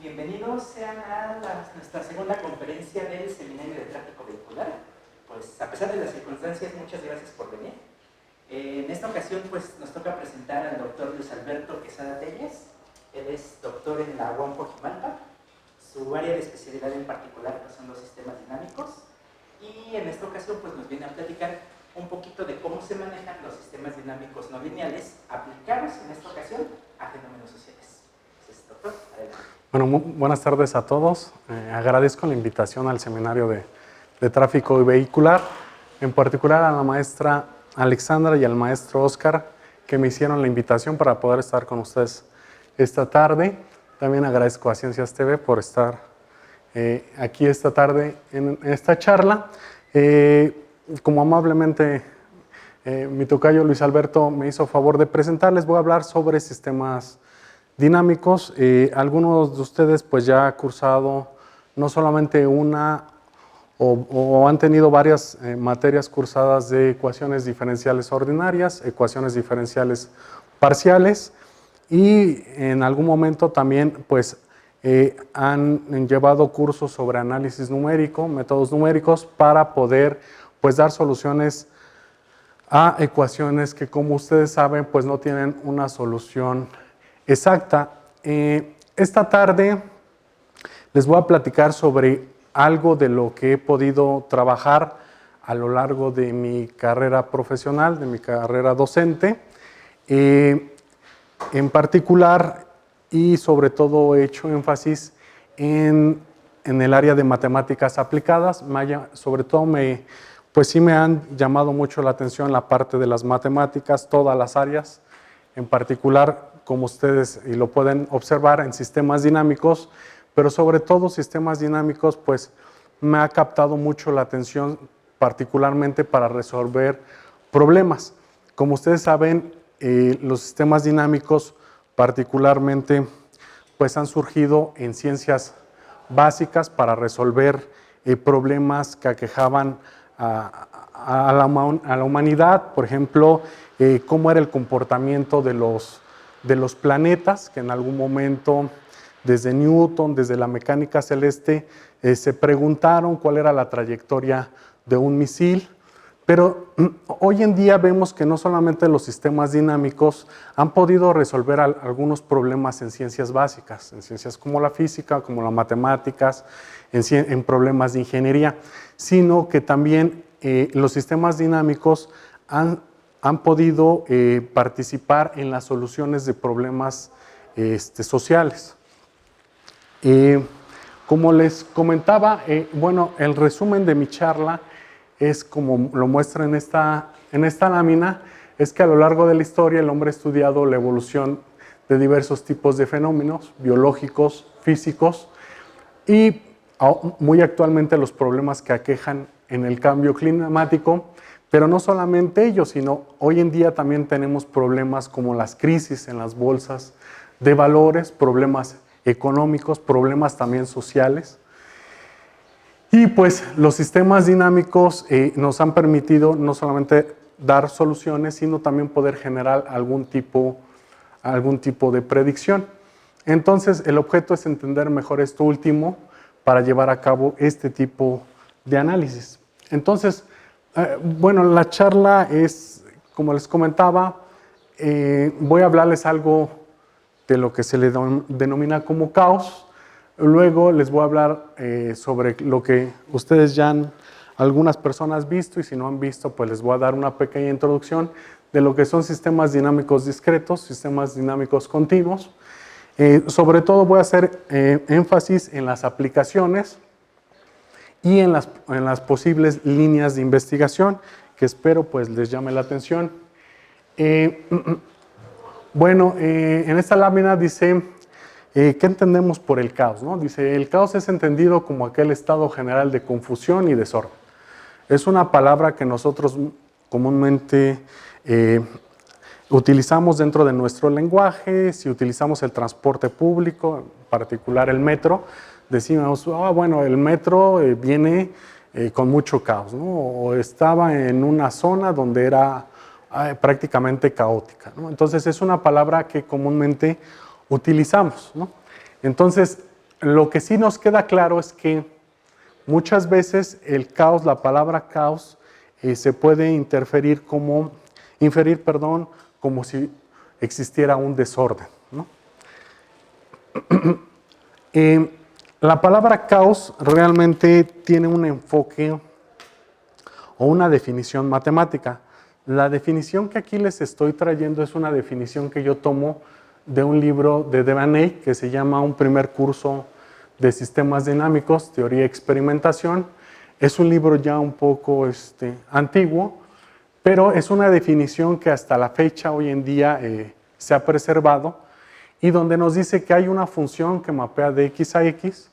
Bienvenidos sean a nuestra segunda conferencia del Seminario de Tráfico Vehicular. Pues a pesar de las circunstancias, muchas gracias por venir. En esta ocasión pues nos toca presentar al doctor Luis Alberto Quesada Telles. Él es doctor en la UAM Coajimalpa. Su área de especialidad en particular pues, son los sistemas dinámicos. Y en esta ocasión pues nos viene a platicar un poquito de cómo se manejan los sistemas dinámicos no lineales aplicados en esta ocasión a fenómenos sociales. Entonces, doctor, adelante. Bueno, buenas tardes a todos. Agradezco la invitación al seminario de tráfico vehicular, en particular a la maestra Alexandra y al maestro Oscar, que me hicieron la invitación para poder estar con ustedes esta tarde. También agradezco a Ciencias TV por estar aquí esta tarde en esta charla. Como amablemente mi tocayo Luis Alberto me hizo favor de presentarles, voy a hablar sobre sistemas dinámicos. Algunos de ustedes pues ya han cursado no solamente una o han tenido varias materias cursadas de ecuaciones diferenciales ordinarias, ecuaciones diferenciales parciales, y en algún momento también pues han llevado cursos sobre análisis numérico, métodos numéricos, para poder pues dar soluciones a ecuaciones que, como ustedes saben, pues no tienen una solución exacta. Esta tarde les voy a platicar sobre algo de lo que he podido trabajar a lo largo de mi carrera profesional, de mi carrera docente. En particular y sobre todo he hecho énfasis en el área de matemáticas aplicadas. Sobre todo pues sí me han llamado mucho la atención la parte de las matemáticas, todas las áreas, en particular, como ustedes y lo pueden observar, en sistemas dinámicos, pero sobre todo sistemas dinámicos, pues me ha captado mucho la atención, particularmente para resolver problemas. Como ustedes saben, los sistemas dinámicos particularmente pues han surgido en ciencias básicas para resolver problemas que aquejaban a la humanidad. Por ejemplo, cómo era el comportamiento de los planetas, que en algún momento, desde Newton, desde la mecánica celeste, se preguntaron cuál era la trayectoria de un misil. Pero hoy en día vemos que no solamente los sistemas dinámicos han podido resolver algunos problemas en ciencias básicas, en ciencias como la física, como las matemáticas, en problemas de ingeniería, sino que también los sistemas dinámicos han podido participar en las soluciones de problemas sociales. Como les comentaba, bueno, el resumen de mi charla es, como lo muestra en esta lámina, es que a lo largo de la historia el hombre ha estudiado la evolución de diversos tipos de fenómenos biológicos, físicos, y muy actualmente los problemas que aquejan en el cambio climático. Pero no solamente ellos, sino hoy en día también tenemos problemas como las crisis en las bolsas de valores, problemas económicos, problemas también sociales. Y pues los sistemas dinámicos nos han permitido no solamente dar soluciones, sino también poder generar algún tipo de predicción. Entonces el objeto es entender mejor esto último para llevar a cabo este tipo de análisis. Entonces, bueno, la charla es, como les comentaba, voy a hablarles algo de lo que se le denomina como caos. Luego les voy a hablar sobre lo que ustedes ya algunas personas visto, y si no han visto, pues les voy a dar una pequeña introducción de lo que son sistemas dinámicos discretos, sistemas dinámicos continuos. Sobre todo voy a hacer énfasis en las aplicaciones y en las posibles líneas de investigación, que espero pues les llame la atención. Bueno, en esta lámina dice, ¿qué entendemos por el caos? ¿No? Dice, el caos es entendido como aquel estado general de confusión y desorden. Es una palabra que nosotros comúnmente utilizamos dentro de nuestro lenguaje. Si utilizamos el transporte público, en particular el metro, decimos, bueno, el metro viene con mucho caos, ¿no? O estaba en una zona donde era prácticamente caótica, ¿no? Entonces es una palabra que comúnmente utilizamos, ¿no? Entonces lo que sí nos queda claro es que muchas veces el caos, la palabra caos, se puede inferir como si existiera un desorden, ¿no? La palabra caos realmente tiene un enfoque o una definición matemática. La definición que aquí les estoy trayendo es una definición que yo tomo de un libro de Devaney que se llama Un primer curso de sistemas dinámicos, teoría y experimentación. Es un libro ya un poco antiguo, pero es una definición que hasta la fecha, hoy en día, se ha preservado y donde nos dice que hay una función que mapea de x a x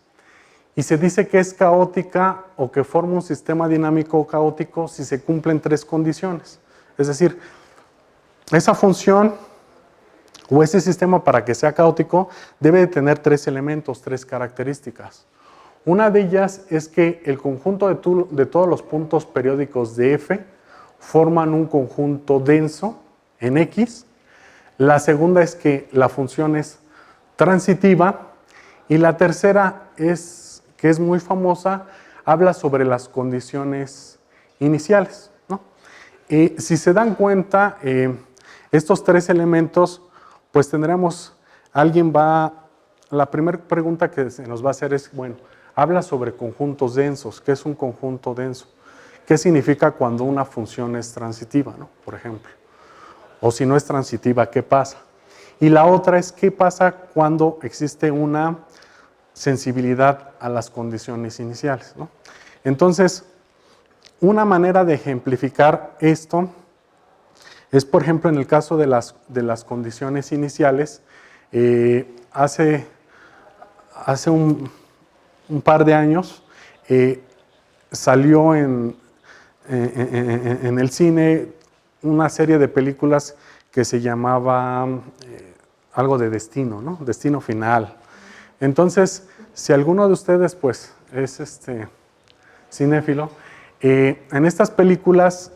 y se dice que es caótica o que forma un sistema dinámico caótico si se cumplen tres condiciones. Es decir, esa función o ese sistema para que sea caótico debe de tener tres elementos, tres características. Una de ellas es que el conjunto de todos los puntos periódicos de F forman un conjunto denso en X. La segunda es que la función es transitiva. Y la tercera es, que es muy famosa, habla sobre las condiciones iniciales, ¿no? Si se dan cuenta, estos tres elementos, pues tendremos, la primera pregunta que se nos va a hacer es, bueno, habla sobre conjuntos densos. ¿Qué es un conjunto denso? ¿Qué significa cuando una función es transitiva, ¿no? Por ejemplo? O si no es transitiva, ¿qué pasa? Y la otra es, ¿qué pasa cuando existe una sensibilidad a las condiciones iniciales, ¿no? Entonces, una manera de ejemplificar esto es, por ejemplo, en el caso de las condiciones iniciales. Hace un par de años salió en el cine una serie de películas que se llamaba algo de destino, ¿no? Destino Final. Entonces, si alguno de ustedes pues es cinéfilo, en estas películas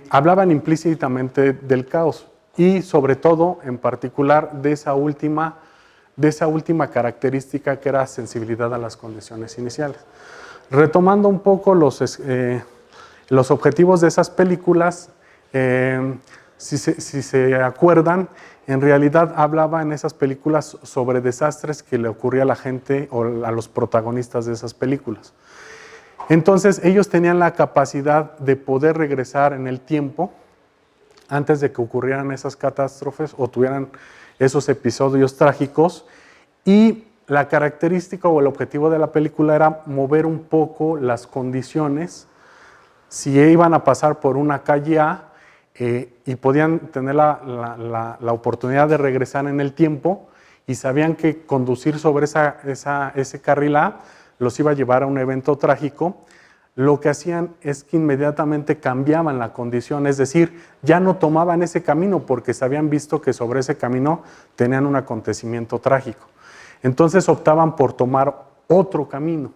hablaban implícitamente del caos y sobre todo, en particular, de esa última característica que era sensibilidad a las condiciones iniciales. Retomando un poco los objetivos de esas películas, si se acuerdan, en realidad hablaba en esas películas sobre desastres que le ocurría a la gente o a los protagonistas de esas películas. Entonces ellos tenían la capacidad de poder regresar en el tiempo antes de que ocurrieran esas catástrofes o tuvieran esos episodios trágicos, y la característica o el objetivo de la película era mover un poco las condiciones. Si iban a pasar por una calle A y podían tener la oportunidad de regresar en el tiempo y sabían que conducir sobre ese carril A los iba a llevar a un evento trágico, lo que hacían es que inmediatamente cambiaban la condición, es decir, ya no tomaban ese camino porque se habían visto que sobre ese camino tenían un acontecimiento trágico. Entonces optaban por tomar otro camino,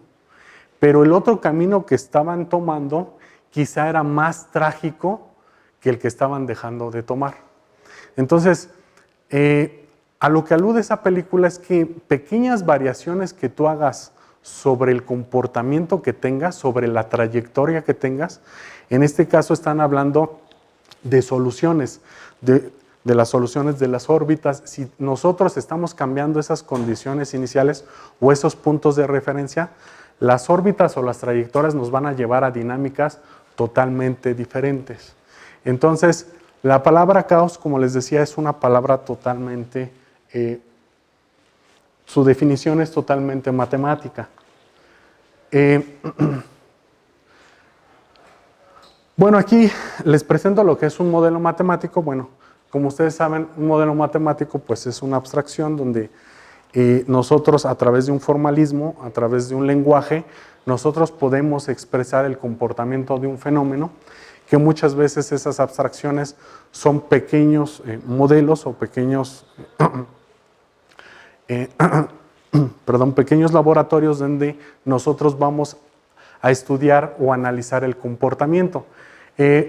pero el otro camino que estaban tomando quizá era más trágico que el que estaban dejando de tomar. Entonces, a lo que alude esa película es que pequeñas variaciones que tú hagas sobre el comportamiento que tengas, sobre la trayectoria que tengas, en este caso están hablando de soluciones, de las soluciones de las órbitas. Si nosotros estamos cambiando esas condiciones iniciales o esos puntos de referencia, las órbitas o las trayectorias nos van a llevar a dinámicas totalmente diferentes. Entonces, la palabra caos, como les decía, es una palabra totalmente, su definición es totalmente matemática. Bueno, aquí les presento lo que es un modelo matemático. Bueno, como ustedes saben, un modelo matemático pues es una abstracción donde nosotros, a través de un formalismo, a través de un lenguaje, nosotros podemos expresar el comportamiento de un fenómeno, que muchas veces esas abstracciones son pequeños modelos o pequeños, pequeños laboratorios donde nosotros vamos a estudiar o analizar el comportamiento.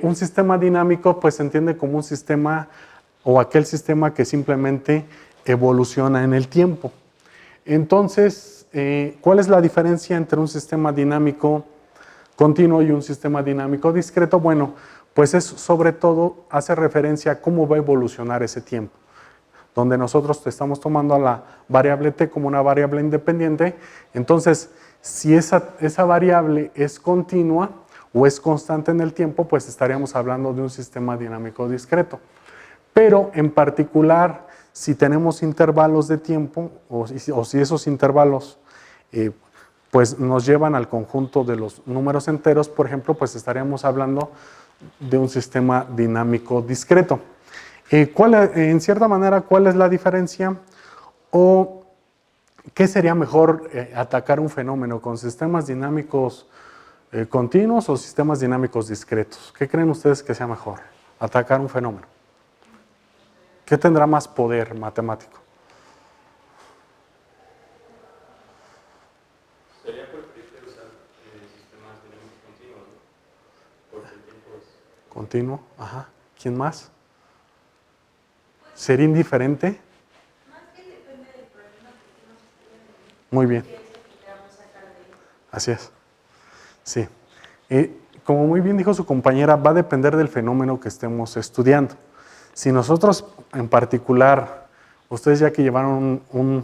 Un sistema dinámico pues se entiende como un sistema o aquel sistema que simplemente evoluciona en el tiempo. Entonces, ¿cuál es la diferencia entre un sistema dinámico continuo y un sistema dinámico discreto? Bueno, pues es sobre todo hace referencia a cómo va a evolucionar ese tiempo, donde nosotros estamos tomando a la variable t como una variable independiente. Entonces, si esa variable es continua o es constante en el tiempo, pues estaríamos hablando de un sistema dinámico discreto. Pero en particular, si tenemos intervalos de tiempo o si esos intervalos pues nos llevan al conjunto de los números enteros, por ejemplo, pues estaríamos hablando de un sistema dinámico discreto. En cierta manera, ¿cuál es la diferencia? ¿O qué sería mejor atacar un fenómeno con sistemas dinámicos continuos o sistemas dinámicos discretos? ¿Qué creen ustedes que sea mejor? Atacar un fenómeno. ¿Qué tendrá más poder matemático? Sería preferible usar sistemas dinámicos continuos, ¿no? Porque el tiempo es... Continuo, ajá. ¿Quién más? ¿Sería indiferente? Más bien depende del problema que nos estén. Muy bien. ¿Qué es lo que queramos sacar de ahí? Así es. Sí. Como muy bien dijo su compañera, va a depender del fenómeno que estemos estudiando. Si nosotros en particular, ustedes ya que llevaron un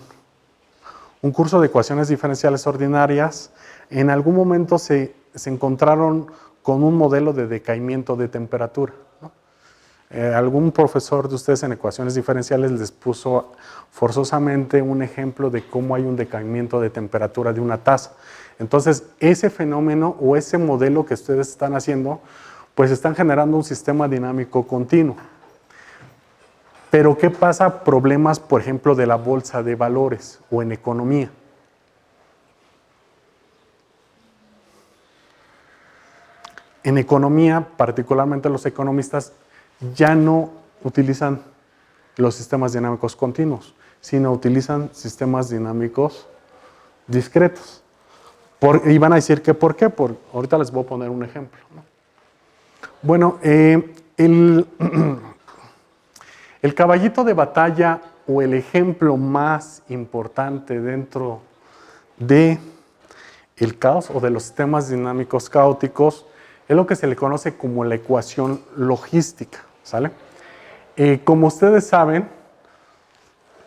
curso de ecuaciones diferenciales ordinarias, en algún momento se encontraron con un modelo de decaimiento de temperatura, ¿no? Algún profesor de ustedes en ecuaciones diferenciales les puso forzosamente un ejemplo de cómo hay un decaimiento de temperatura de una taza. Entonces, ese fenómeno o ese modelo que ustedes están haciendo, pues están generando un sistema dinámico continuo. Pero, ¿qué pasa? Problemas, por ejemplo, de la bolsa de valores o en economía. En economía, particularmente los economistas, ya no utilizan los sistemas dinámicos continuos, sino utilizan sistemas dinámicos discretos. Y van a decir que ¿por qué? Ahorita les voy a poner un ejemplo, ¿no? Bueno, el caballito de batalla o el ejemplo más importante dentro de el caos o de los sistemas dinámicos caóticos es lo que se le conoce como la ecuación logística, ¿sale? Como ustedes saben,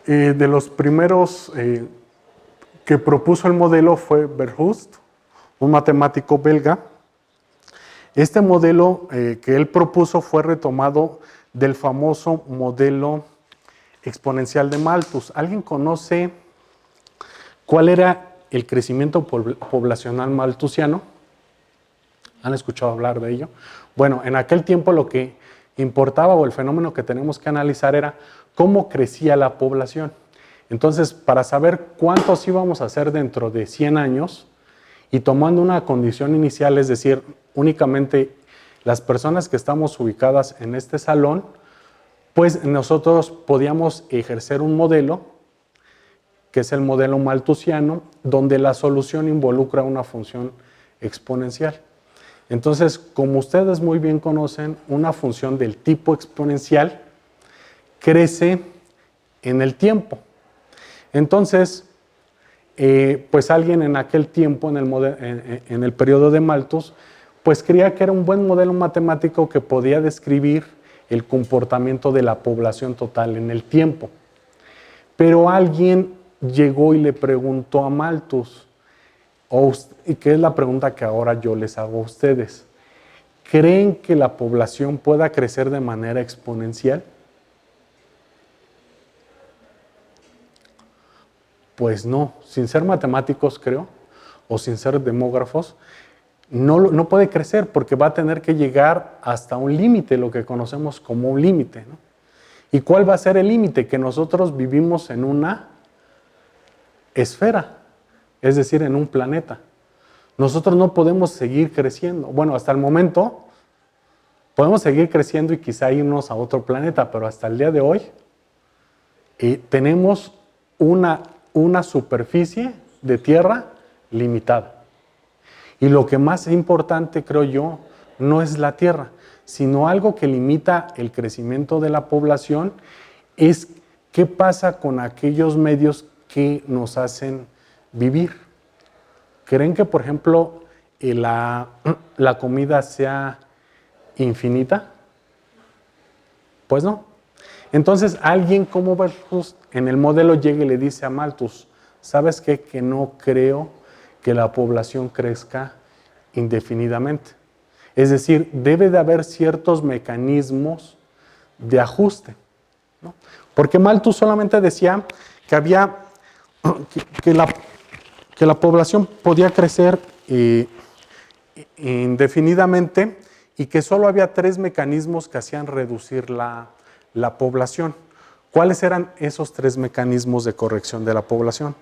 de los primeros que propuso el modelo fue Verhulst, un matemático belga. Este modelo que él propuso fue retomado del famoso modelo exponencial de Malthus. ¿Alguien conoce cuál era el crecimiento poblacional malthusiano? ¿Han escuchado hablar de ello? Bueno, en aquel tiempo lo que importaba o el fenómeno que tenemos que analizar era cómo crecía la población. Entonces, para saber cuántos íbamos a ser dentro de 100 años y tomando una condición inicial, es decir, únicamente las personas que estamos ubicadas en este salón, pues nosotros podíamos ejercer un modelo, que es el modelo malthusiano, donde la solución involucra una función exponencial. Entonces, como ustedes muy bien conocen, una función del tipo exponencial crece en el tiempo. Entonces, pues alguien en aquel tiempo, en el periodo de Malthus, pues creía que era un buen modelo matemático que podía describir el comportamiento de la población total en el tiempo. Pero alguien llegó y le preguntó a Malthus, y que es la pregunta que ahora yo les hago a ustedes: ¿creen que la población pueda crecer de manera exponencial? Pues no, sin ser matemáticos creo, o sin ser demógrafos, no puede crecer porque va a tener que llegar hasta un límite, lo que conocemos como un límite, ¿no? ¿Y cuál va a ser el límite? Que nosotros vivimos en una esfera, es decir, en un planeta. Nosotros no podemos seguir creciendo. Bueno, hasta el momento podemos seguir creciendo y quizá irnos a otro planeta, pero hasta el día de hoy tenemos una superficie de tierra limitada. Y lo que más importante, creo yo, no es la tierra, sino algo que limita el crecimiento de la población es qué pasa con aquellos medios que nos hacen vivir. ¿Creen que, por ejemplo, la comida sea infinita? Pues no. Entonces, alguien como Malthus en el modelo llega y le dice a Malthus, ¿sabes qué? Que no creo que la población crezca indefinidamente. Es decir, debe de haber ciertos mecanismos de ajuste, ¿no? Porque Malthus solamente decía que había que la población podía crecer indefinidamente y que solo había 3 mecanismos que hacían reducir la población. ¿Cuáles eran esos 3 mecanismos de corrección de la población?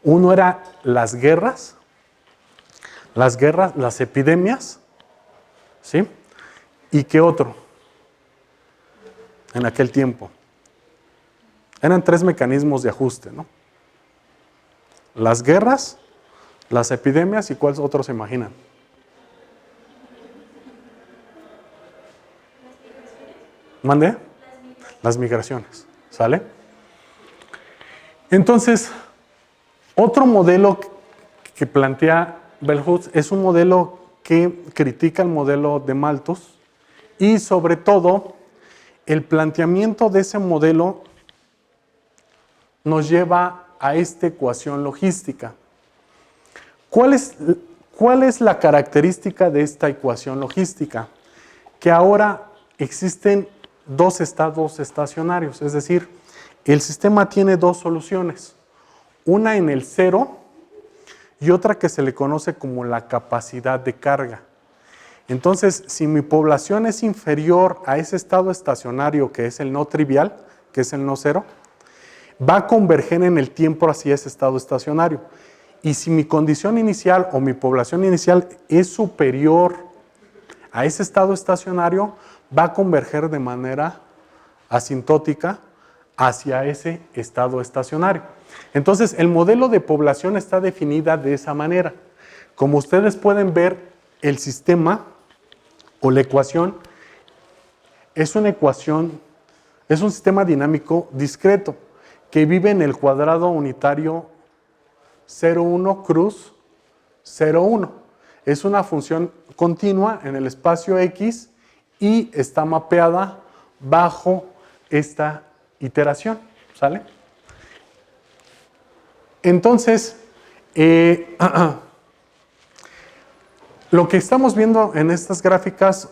Uno era las guerras, las epidemias, ¿sí? ¿Y qué otro? En aquel tiempo. Eran 3 mecanismos de ajuste, ¿no? Las guerras, las epidemias y ¿cuáles otros se imaginan? ¿Mande? Las migraciones, ¿sale? Entonces, otro modelo que plantea Bell Hooks es un modelo que critica el modelo de Malthus y sobre todo el planteamiento de ese modelo nos lleva a esta ecuación logística. ¿Cuál es la característica de esta ecuación logística? Que ahora existen 2 estados estacionarios, es decir, el sistema tiene 2 soluciones, una en el cero y otra que se le conoce como la capacidad de carga. Entonces, si mi población es inferior a ese estado estacionario que es el no trivial, que es el no cero, va a converger en el tiempo hacia ese estado estacionario. Y si mi condición inicial o mi población inicial es superior a ese estado estacionario, va a converger de manera asintótica hacia ese estado estacionario. Entonces, el modelo de población está definida de esa manera. Como ustedes pueden ver, el sistema o la ecuación es un sistema dinámico discreto que vive en el cuadrado unitario 0,1 cruz 0,1. Es una función continua en el espacio X y está mapeada bajo esta iteración, ¿sale? Entonces, lo que estamos viendo en estas gráficas,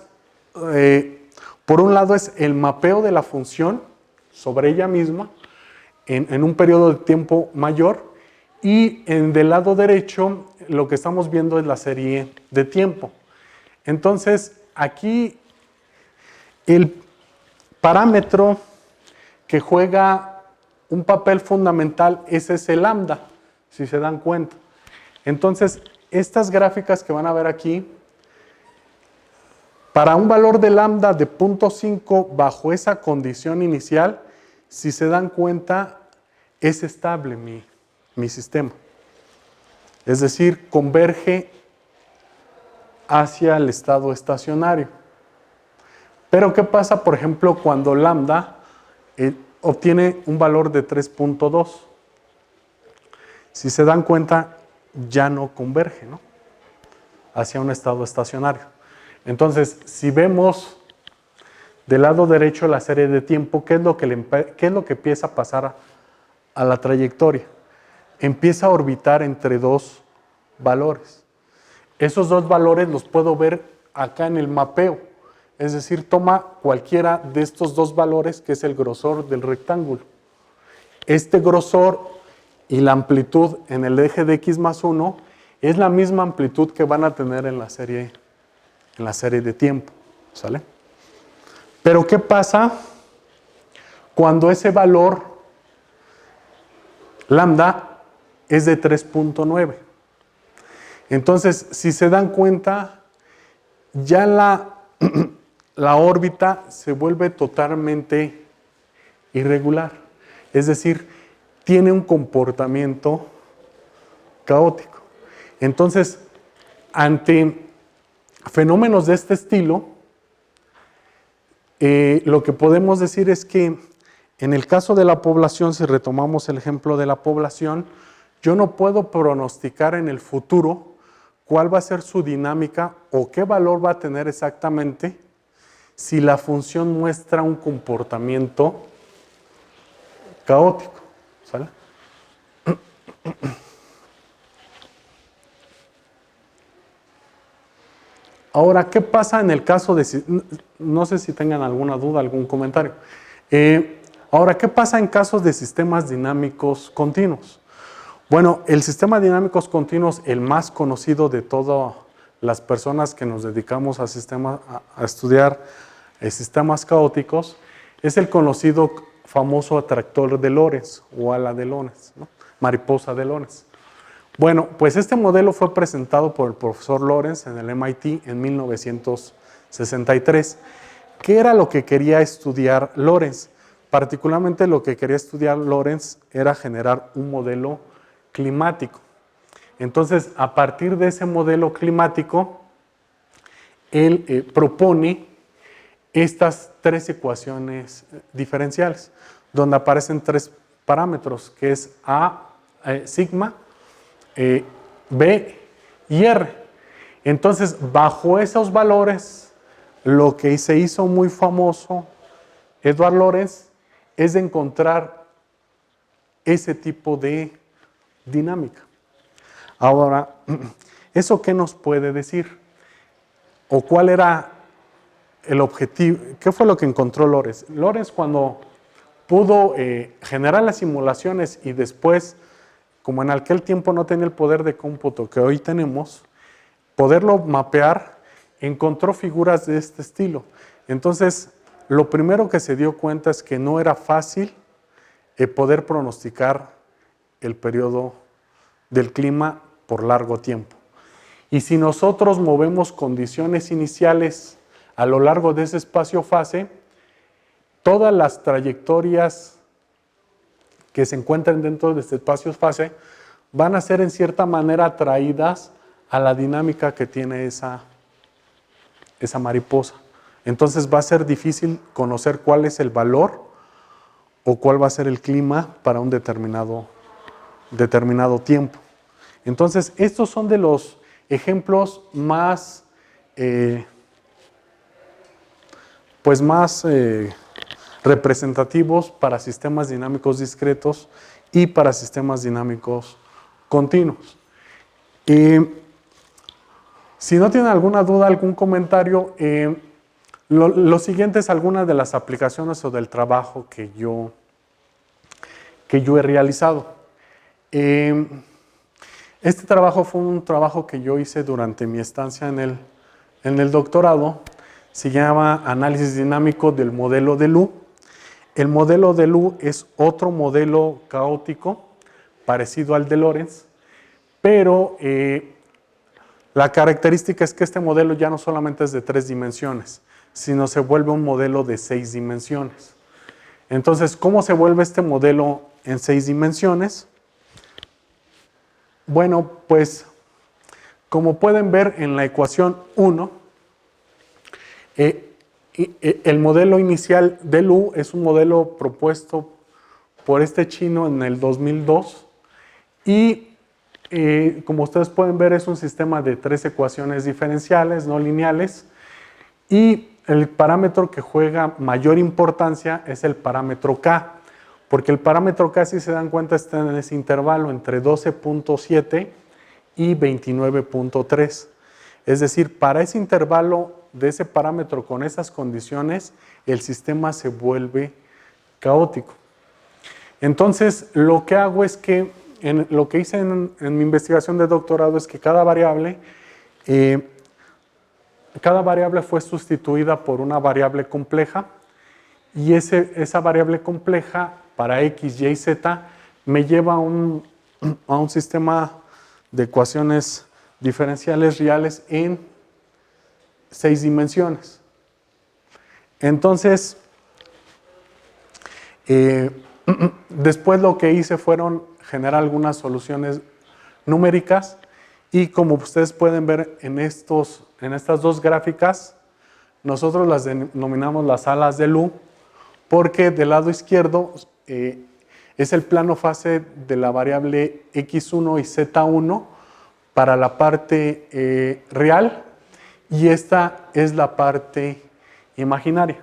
por un lado es el mapeo de la función sobre ella misma en un periodo de tiempo mayor y del lado derecho lo que estamos viendo es la serie de tiempo. Entonces, aquí el parámetro que juega un papel fundamental es ese lambda, si se dan cuenta. Entonces, estas gráficas que van a ver aquí, para un valor de lambda de 0.5 bajo esa condición inicial, si se dan cuenta, es estable mi sistema. Es decir, converge hacia el estado estacionario. Pero ¿qué pasa, por ejemplo, cuando lambda obtiene un valor de 3.2? Si se dan cuenta, ya no converge, ¿no?, hacia un estado estacionario. Entonces, si vemos del lado derecho la serie de tiempo, ¿qué es lo que empieza a pasar a la trayectoria? Empieza a orbitar entre 2 valores. Esos 2 valores los puedo ver acá en el mapeo. Es decir, toma cualquiera de estos 2 valores, que es el grosor del rectángulo. Este grosor y la amplitud en el eje de x más 1 es la misma amplitud que van a tener en la serie de tiempo, ¿sale? Pero ¿qué pasa cuando ese valor lambda es de 3.9? Entonces, si se dan cuenta, ya la órbita se vuelve totalmente irregular. Es decir, tiene un comportamiento caótico. Entonces, ante fenómenos de este estilo, lo que podemos decir es que En el caso de la población, si retomamos el ejemplo de la población, yo no puedo pronosticar en el futuro cuál va a ser su dinámica o qué valor va a tener exactamente si la función muestra un comportamiento caótico. ¿Sale? Ahora, ¿qué pasa en el caso de... No sé si tengan alguna duda, algún comentario. Ahora, ¿qué pasa en casos de sistemas dinámicos continuos? Bueno, el sistema dinámicos continuos, el más conocido de todas las personas que nos dedicamos a estudiar sistemas caóticos, es el conocido famoso atractor de Lorentz o ala de Lorentz, ¿no? Mariposa de Lorentz. Bueno, pues este modelo fue presentado por el profesor Lorentz en el MIT en 1963. ¿Qué era lo que quería estudiar Lorentz? Particularmente lo que quería estudiar Lorentz era generar un modelo climático. Entonces, a partir de ese modelo climático, él propone estas tres ecuaciones diferenciales, donde aparecen tres parámetros, que es A, sigma, B y R. Entonces, bajo esos valores, lo que se hizo muy famoso Edward Lorenz es de encontrar ese tipo de dinámica. Ahora, ¿eso qué nos puede decir? ¿O cuál era el objetivo? ¿Qué fue lo que encontró Lorenz? Lorenz, cuando pudo generar las simulaciones y después, como en aquel tiempo no tenía el poder de cómputo que hoy tenemos, poderlo mapear, encontró figuras de este estilo. Entonces, lo primero que se dio cuenta es que no era fácil poder pronosticar el periodo del clima por largo tiempo. Y si nosotros movemos condiciones iniciales a lo largo de ese espacio-fase, todas las trayectorias que se encuentran dentro de este espacio-fase van a ser en cierta manera atraídas a la dinámica que tiene esa mariposa. Entonces va a ser difícil conocer cuál es el valor o cuál va a ser el clima para un determinado tiempo. Entonces, estos son de los ejemplos más, representativos para sistemas dinámicos discretos y para sistemas dinámicos continuos. Si no tienen alguna duda, algún comentario, lo siguiente es algunas de las aplicaciones o del trabajo que yo he realizado. Este trabajo fue un trabajo que yo hice durante mi estancia en el doctorado. Se llama Análisis Dinámico del Modelo de Lu. El modelo de Lu es otro modelo caótico parecido al de Lorenz, pero la característica es que este modelo ya no solamente es de 3 dimensiones, sino se vuelve un modelo de 6 dimensiones. Entonces, ¿cómo se vuelve este modelo en 6 dimensiones? Bueno, pues, como pueden ver en la ecuación 1, el modelo inicial de Lu es un modelo propuesto por este chino en el 2002 y como ustedes pueden ver es un sistema de 3 ecuaciones diferenciales no lineales y el parámetro que juega mayor importancia es el parámetro K, porque el parámetro K, si se dan cuenta, está en ese intervalo entre 12.7 y 29.3. Es decir, para ese intervalo de ese parámetro con esas condiciones, el sistema se vuelve caótico. Entonces, lo que hago es que, lo que hice en mi investigación de doctorado es que cada variable fue sustituida por una variable compleja y esa variable compleja para X, Y, Z me lleva a un sistema de ecuaciones diferenciales reales en 6 dimensiones. Entonces, después lo que hice fueron generar algunas soluciones numéricas y como ustedes pueden ver en estas dos gráficas, nosotros las denominamos las alas de Lu porque del lado izquierdo es el plano fase de la variable x1 y z1 para la parte real, y esta es la parte imaginaria.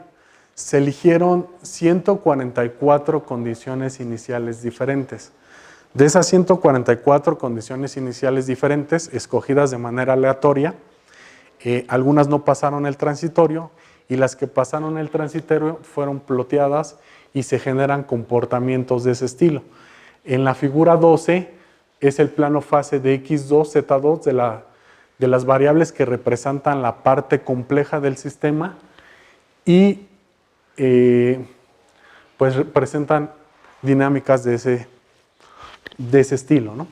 Se eligieron 144 condiciones iniciales diferentes. De esas 144 condiciones iniciales diferentes, escogidas de manera aleatoria, algunas no pasaron el transitorio, y las que pasaron el transitorio fueron ploteadas y se generan comportamientos de ese estilo. En la figura 12 es el plano fase de x2, z2 de las variables que representan la parte compleja del sistema, y pues representan dinámicas de ese estilo, ¿no?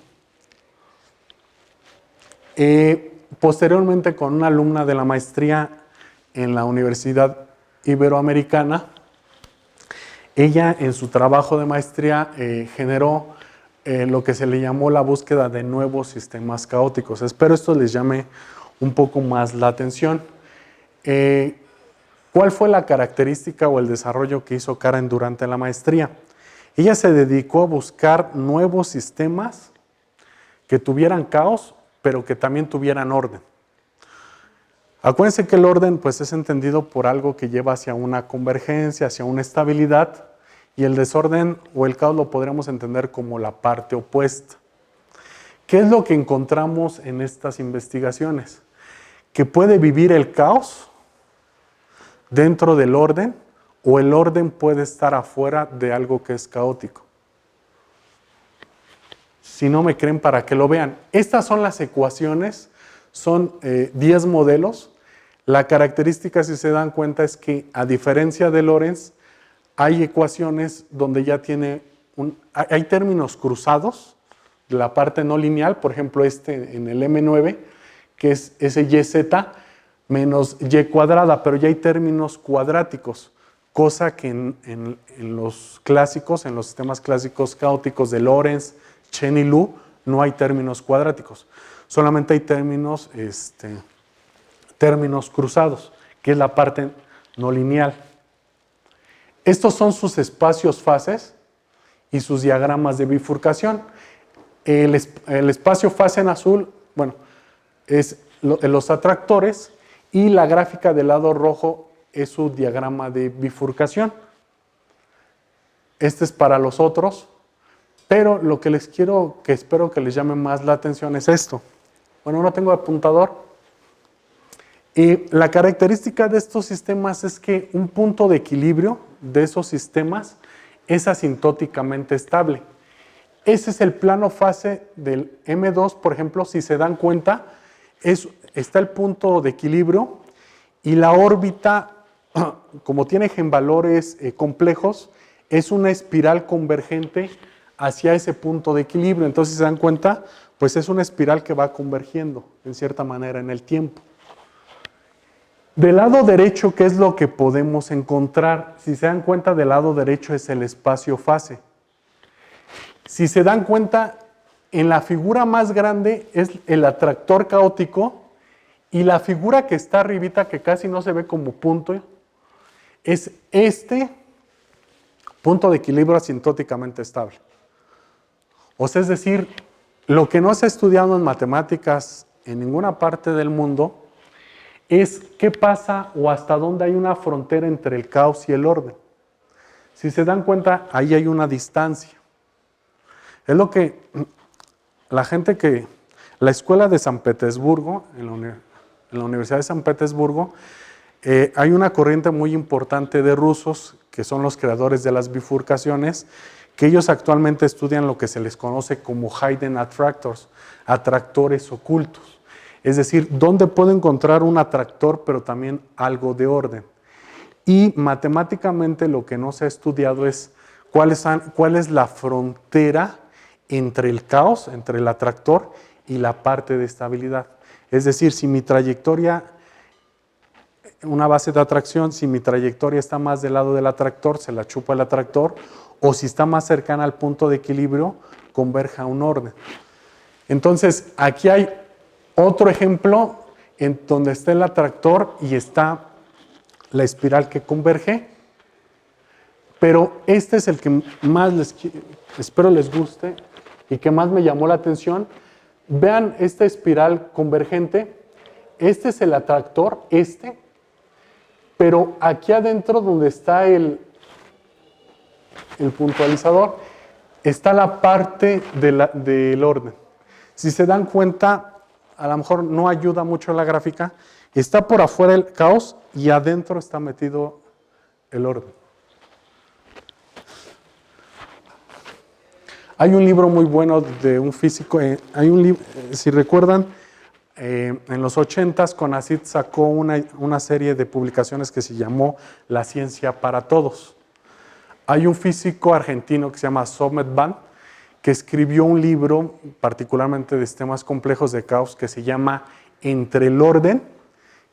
Posteriormente, con una alumna de la maestría en la Universidad Iberoamericana, ella en su trabajo de maestría generó lo que se le llamó la búsqueda de nuevos sistemas caóticos. Espero esto les llame un poco más la atención. ¿Cuál fue la característica o el desarrollo que hizo Karen durante la maestría? Ella se dedicó a buscar nuevos sistemas que tuvieran caos, pero que también tuvieran orden. Acuérdense que el orden pues, es entendido por algo que lleva hacia una convergencia, hacia una estabilidad, y el desorden o el caos lo podríamos entender como la parte opuesta. ¿Qué es lo que encontramos en estas investigaciones? Que puede vivir el caos dentro del orden, o el orden puede estar afuera de algo que es caótico. Si no me creen, para que lo vean. Estas son las ecuaciones, son 10 modelos. La característica, si se dan cuenta, es que a diferencia de Lorentz, hay ecuaciones donde ya hay términos cruzados de la parte no lineal, por ejemplo en el M9, que es ese YZ menos Y cuadrada, pero ya hay términos cuadráticos, cosa que en los clásicos, en los sistemas clásicos caóticos de Lorentz, Chen y Lu, no hay términos cuadráticos, solamente hay términos cruzados, que es la parte no lineal. Estos son sus espacios fases y sus diagramas de bifurcación. El espacio fase en azul, bueno, es los atractores, y la gráfica del lado rojo es su diagrama de bifurcación. Este es para los otros, pero lo que espero que les llame más la atención es esto. Bueno, no tengo apuntador. Y la característica de estos sistemas es que un punto de equilibrio de esos sistemas es asintóticamente estable. Ese es el plano fase del M2, por ejemplo, si se dan cuenta, está el punto de equilibrio, y la órbita, como tiene eigenvalores complejos, es una espiral convergente hacia ese punto de equilibrio. Entonces, si se dan cuenta, pues es una espiral que va convergiendo, en cierta manera, en el tiempo. Del lado derecho, ¿qué es lo que podemos encontrar? Si se dan cuenta, del lado derecho es el espacio fase. Si se dan cuenta, en la figura más grande es el atractor caótico, y la figura que está arribita, que casi no se ve como punto, es este punto de equilibrio asintóticamente estable. O sea, es decir, lo que no se ha estudiado en matemáticas en ninguna parte del mundo es qué pasa o hasta dónde hay una frontera entre el caos y el orden. Si se dan cuenta, ahí hay una distancia. Es lo que la escuela de San Petersburgo, en la Universidad de San Petersburgo, hay una corriente muy importante de rusos, que son los creadores de las bifurcaciones, que ellos actualmente estudian lo que se les conoce como hidden attractors, atractores ocultos. Es decir, dónde puedo encontrar un atractor, pero también algo de orden. Y matemáticamente lo que no se ha estudiado es cuál es la frontera entre el caos, entre el atractor y la parte de estabilidad. Es decir, si mi trayectoria, una base de atracción, si mi trayectoria está más del lado del atractor, se la chupa el atractor, o si está más cercana al punto de equilibrio, converge a un orden. Entonces, aquí hay otro ejemplo en donde está el atractor y está la espiral que converge. pero este es el que más espero les guste y que más me llamó la atención. Vean esta espiral convergente. Este es el atractor, pero aquí adentro donde está el puntualizador, está la parte del orden. Si se dan cuenta, a lo mejor no ayuda mucho la gráfica, está por afuera el caos y adentro está metido el orden. Hay un libro muy bueno de un físico, hay un libro, si recuerdan, en los 80s CONACYT sacó una serie de publicaciones que se llamó La ciencia para todos. Hay un físico argentino que se llama Sommet Band, que escribió un libro particularmente de sistemas complejos de caos que se llama Entre el orden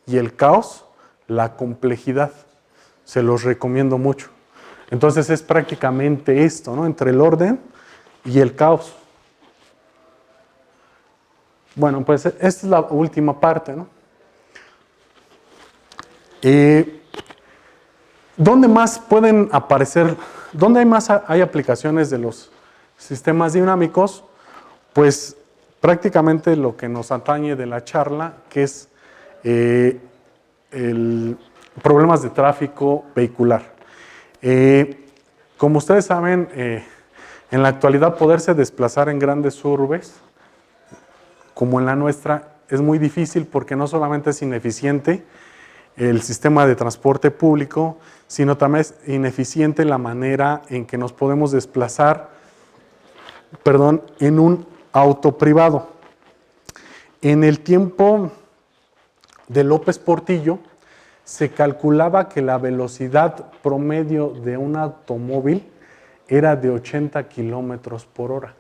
y el caos, la complejidad. Se los recomiendo mucho. Entonces es prácticamente esto, ¿no? Entre el orden y el caos. Bueno, pues esta es la última parte, ¿no? ¿Dónde más pueden aparecer? ¿Dónde hay aplicaciones de los sistemas dinámicos? Pues prácticamente lo que nos atañe de la charla, que es problemas de tráfico vehicular. Como ustedes saben, en la actualidad poderse desplazar en grandes urbes, como en la nuestra, es muy difícil porque no solamente es ineficiente el sistema de transporte público, sino también es ineficiente la manera en que nos podemos desplazar, en un auto privado. En el tiempo de López Portillo, se calculaba que la velocidad promedio de un automóvil era de 80 kilómetros por hora.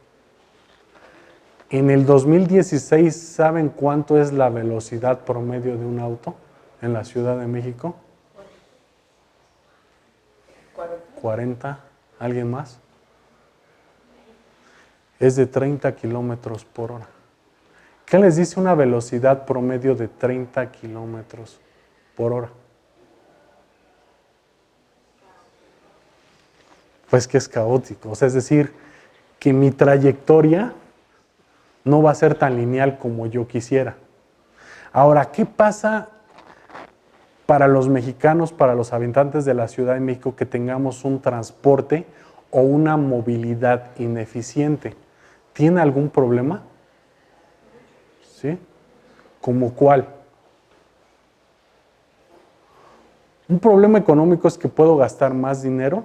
En el 2016, ¿saben cuánto es la velocidad promedio de un auto en la Ciudad de México? 40. ¿Alguien más? Es de 30 kilómetros por hora. ¿Qué les dice una velocidad promedio de 30 kilómetros por hora? Pues que es caótico. O sea, es decir, que mi trayectoria no va a ser tan lineal como yo quisiera. Ahora, ¿qué pasa para los mexicanos, para los habitantes de la Ciudad de México, que tengamos un transporte o una movilidad ineficiente? ¿Tiene algún problema? ¿Sí? ¿Cómo cuál? Un problema económico es que puedo gastar más dinero.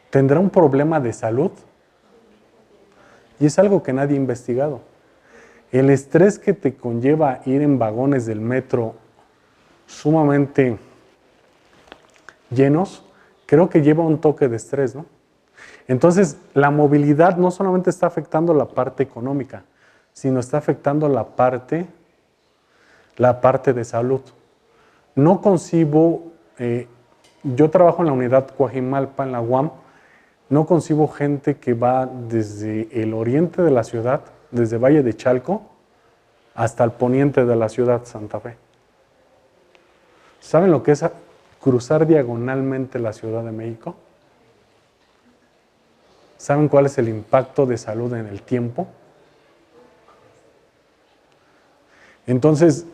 ¿Tendrá un problema de salud? Y es algo que nadie ha investigado. El estrés que te conlleva ir en vagones del metro sumamente llenos, creo que lleva un toque de estrés, ¿no? Entonces, la movilidad no solamente está afectando la parte económica, sino está afectando la parte de salud. No concibo, yo trabajo en la unidad Coajimalpa, en la UAM, no concibo gente que va desde el oriente de la ciudad, desde Valle de Chalco, hasta el poniente de la ciudad, Santa Fe. ¿Saben lo que es cruzar diagonalmente la Ciudad de México? ¿Saben cuál es el impacto de salud en el tiempo? Entonces,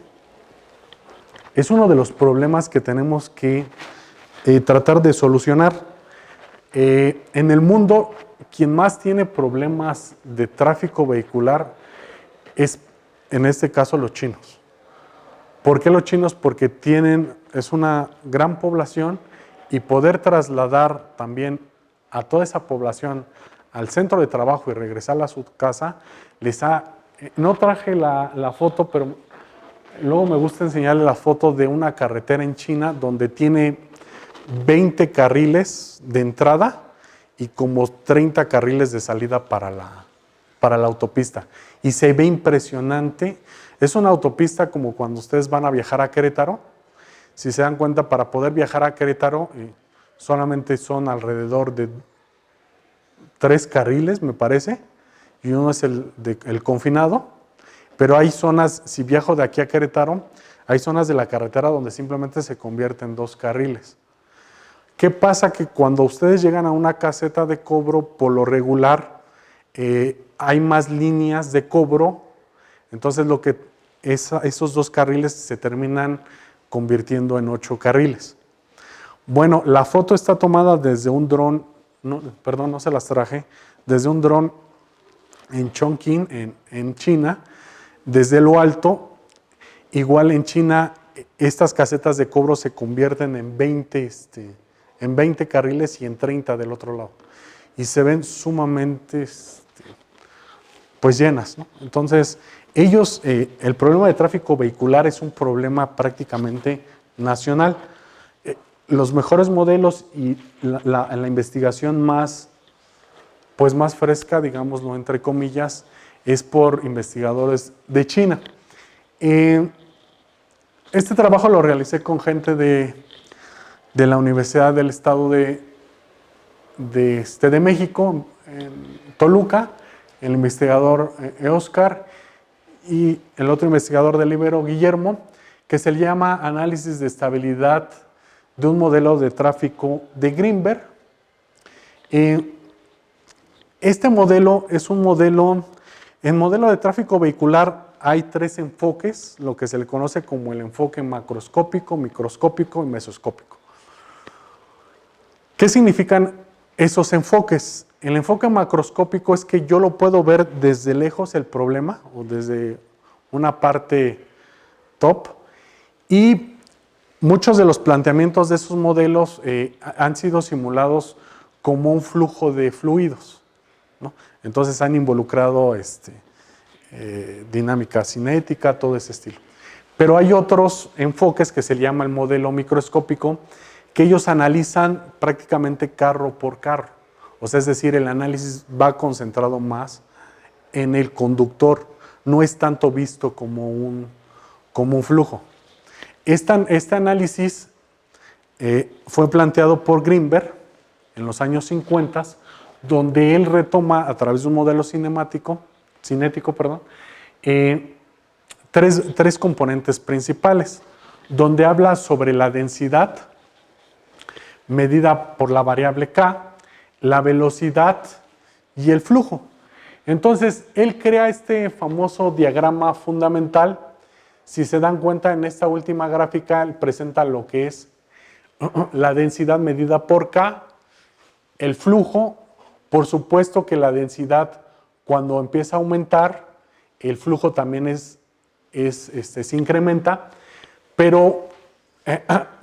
es uno de los problemas que tenemos que tratar de solucionar. En el mundo, quien más tiene problemas de tráfico vehicular es, en este caso, los chinos. ¿Por qué los chinos? Porque es una gran población y poder trasladar también a toda esa población al centro de trabajo y regresar a su casa, no traje la foto, pero luego me gusta enseñarles la foto de una carretera en China donde tiene 20 carriles de entrada y como 30 carriles de salida para la autopista. Y se ve impresionante. Es una autopista como cuando ustedes van a viajar a Querétaro. Si se dan cuenta, para poder viajar a Querétaro solamente son alrededor de 3 carriles, me parece, y uno es el confinado. Pero hay zonas, si viajo de aquí a Querétaro, hay zonas de la carretera donde simplemente se convierte en 2 carriles. ¿Qué pasa? Que cuando ustedes llegan a una caseta de cobro, por lo regular, hay más líneas de cobro, entonces esos 2 carriles se terminan convirtiendo en 8 carriles. Bueno, la foto está tomada desde un dron, perdón, no se las traje, desde un dron en Chongqing, en China, desde lo alto. Igual en China, estas casetas de cobro se convierten en 20 carriles y en 30 del otro lado. Y se ven sumamente pues llenas, ¿no? Entonces, el problema de tráfico vehicular es un problema prácticamente nacional. Los mejores modelos y la investigación más fresca, digámoslo entre comillas, es por investigadores de China. Este trabajo lo realicé con gente de la Universidad del Estado de México, en Toluca, el investigador Oscar y el otro investigador del Ibero, Guillermo, que se le llama análisis de estabilidad de un modelo de tráfico de Greenberg. Este modelo es un modelo, en modelo de tráfico vehicular hay 3 enfoques, lo que se le conoce como el enfoque macroscópico, microscópico y mesoscópico. ¿Qué significan esos enfoques? El enfoque macroscópico es que yo lo puedo ver desde lejos el problema o desde una parte top, y muchos de los planteamientos de esos modelos han sido simulados como un flujo de fluidos, ¿no? Entonces han involucrado dinámica cinética, todo ese estilo. Pero hay otros enfoques que se llama el modelo microscópico, que ellos analizan prácticamente carro por carro. O sea, es decir, el análisis va concentrado más en el conductor, no es tanto visto como un flujo. Este análisis fue planteado por Greenberg en los años 50, donde él retoma a través de un modelo cinético, tres componentes principales, donde habla sobre la densidad medida por la variable K, la velocidad y el flujo. Entonces, él crea este famoso diagrama fundamental. Si se dan cuenta, en esta última gráfica, él presenta lo que es la densidad medida por K, el flujo. Por supuesto que la densidad, cuando empieza a aumentar, el flujo también se incrementa, pero